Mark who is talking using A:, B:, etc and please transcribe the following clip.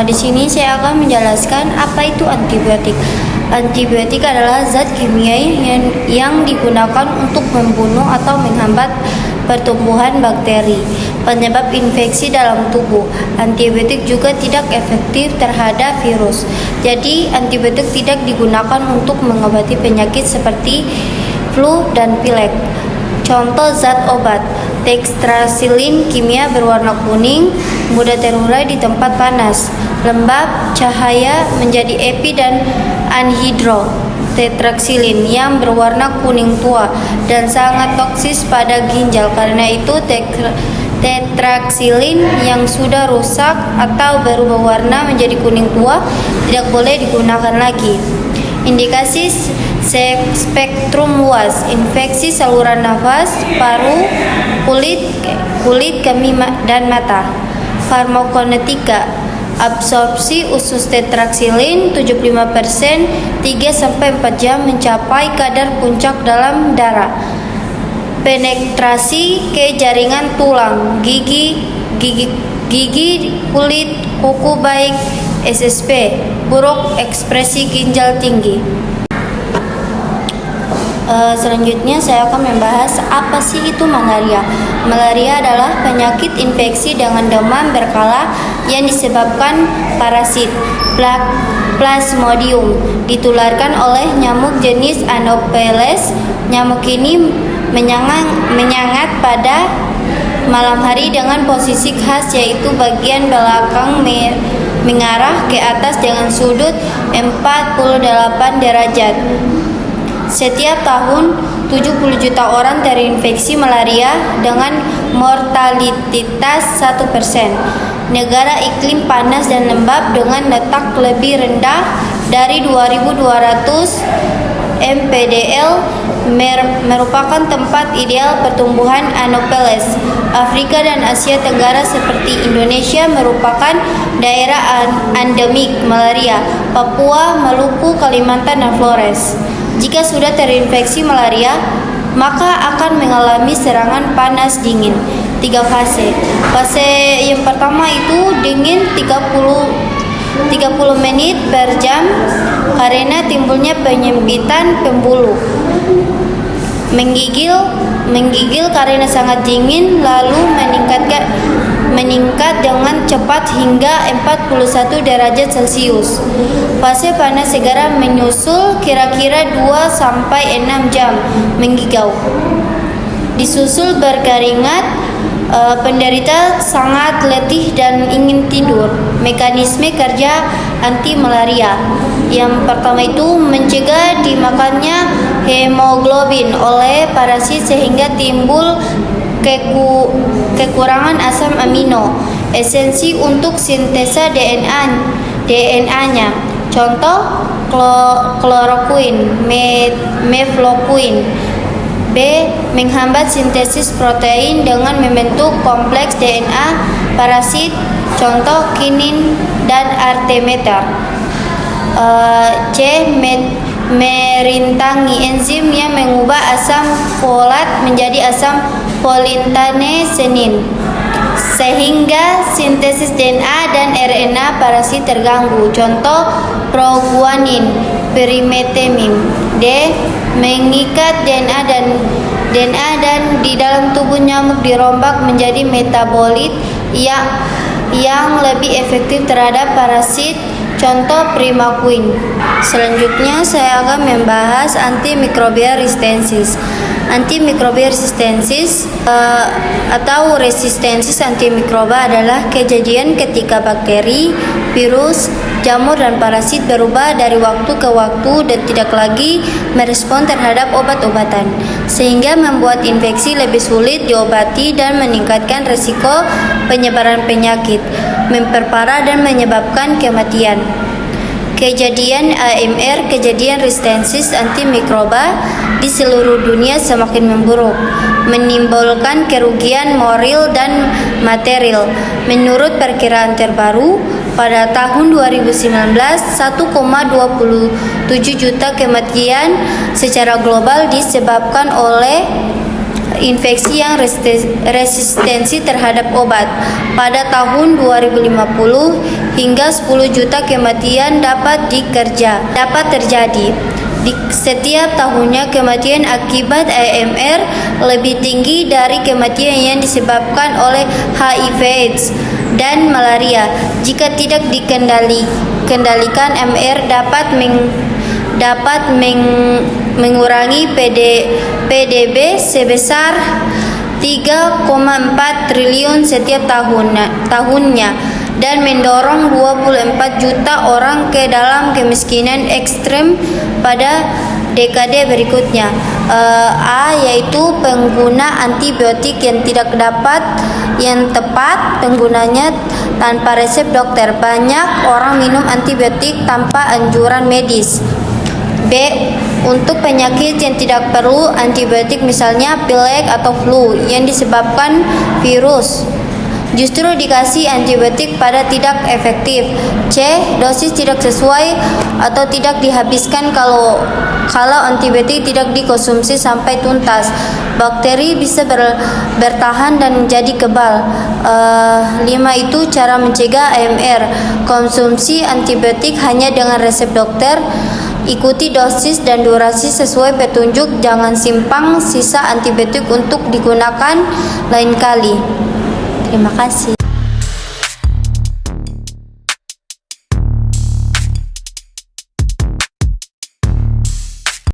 A: Di sini saya akan menjelaskan apa itu antibiotik. Antibiotik adalah zat kimia yang digunakan untuk membunuh atau menghambat pertumbuhan bakteri, penyebab infeksi dalam tubuh. Antibiotik juga tidak efektif terhadap virus. Jadi, antibiotik tidak digunakan untuk mengobati penyakit seperti flu dan pilek. Contoh zat obat: tetrasilin kimia berwarna kuning, mudah terurai di tempat panas, lembab, cahaya, menjadi epi, dan anhidro tetrasilin yang berwarna kuning tua dan sangat toksis pada ginjal. Karena itu tetrasilin yang sudah rusak atau berubah warna menjadi kuning tua tidak boleh digunakan lagi. Indikasi spektrum luas: infeksi saluran nafas, paru, kulit, kemih, dan mata. Farmakokinetika: absorpsi usus tetrasilin 75%, 3-4 jam mencapai kadar puncak dalam darah. Penetrasi ke jaringan tulang, gigi, kulit, kuku baik, SSP, buruk, ekspresi ginjal tinggi. Selanjutnya saya akan membahas apa sih itu malaria. Malaria adalah penyakit infeksi dengan demam berkala yang disebabkan parasit Plasmodium, ditularkan oleh nyamuk jenis Anopheles. Nyamuk ini menyangat pada malam hari dengan posisi khas, yaitu bagian belakang mengarah ke atas dengan sudut 48 derajat. Setiap tahun 70 juta orang terinfeksi malaria dengan mortalitas 1%. Negara iklim panas dan lembab dengan letak lebih rendah dari 2200 mPDL merupakan tempat ideal pertumbuhan Anopheles. Afrika dan Asia Tenggara seperti Indonesia merupakan daerah endemik malaria. Papua, Maluku, Kalimantan, dan Flores. Jika sudah terinfeksi malaria, maka akan mengalami serangan panas dingin. 3 fase. Fase yang pertama itu dingin 30 menit per jam karena timbulnya penyempitan pembuluh. Menggigil karena sangat dingin, lalu meningkat dengan cepat hingga 41 derajat Celcius. Fase panas segera menyusul, kira-kira 2-6 jam menggigau. Disusul berkeringat, penderita sangat letih dan ingin tidur. Mekanisme kerja anti malaria. Yang pertama itu mencegah dimakannya hemoglobin oleh parasit sehingga timbul kekurangan asam amino, esensi untuk sintesa DNA-nya. Contoh kloroquine, mefloquine. B. Menghambat sintesis protein dengan membentuk kompleks DNA parasit, contoh kinin dan artemether. C. Merintangi enzim yang mengubah asam folat menjadi asam folintanesenin sehingga sintesis DNA dan RNA parasit terganggu, contoh proguanin, perimetamine. D. Mengikat DNA dan di dalam tubuh nyamuk dirombak menjadi metabolit yang lebih efektif terhadap parasit, contoh primaquine. Selanjutnya saya akan membahas antimicrobial resistance. Antimicrobial resistance atau resistensi antimikroba adalah kejadian ketika bakteri, virus, jamur, dan parasit berubah dari waktu ke waktu dan tidak lagi merespon terhadap obat-obatan, sehingga membuat infeksi lebih sulit diobati dan meningkatkan risiko penyebaran penyakit, memperparah dan menyebabkan kematian. Kejadian AMR, kejadian resistensi antimikroba di seluruh dunia semakin memburuk, menimbulkan kerugian moral dan material. Menurut perkiraan terbaru, pada tahun 2019, 1,27 juta kematian secara global disebabkan oleh infeksi yang resistensi terhadap obat. Pada tahun 2050 hingga 10 juta kematian dapat terjadi. Di setiap tahunnya kematian akibat AMR lebih tinggi dari kematian yang disebabkan oleh HIV/AIDS dan malaria. Jika tidak dikendalikan, AMR dapat mengurangi PDB sebesar 3,4 triliun setiap tahunnya dan mendorong 24 juta orang ke dalam kemiskinan ekstrem pada dekade berikutnya. Yaitu pengguna antibiotik yang tepat penggunanya tanpa resep dokter. Banyak orang minum antibiotik tanpa anjuran medis. B. Untuk penyakit yang tidak perlu antibiotik, misalnya pilek atau flu yang disebabkan virus, justru dikasih antibiotik pada tidak efektif. C. Dosis tidak sesuai atau tidak dihabiskan. Kalau antibiotik tidak dikonsumsi sampai tuntas, bakteri bisa bertahan dan menjadi kebal. 5. Itu cara mencegah AMR. Konsumsi antibiotik hanya dengan resep dokter. Ikuti dosis dan durasi sesuai petunjuk. Jangan simpan sisa antibiotik untuk digunakan lain kali. Terima kasih.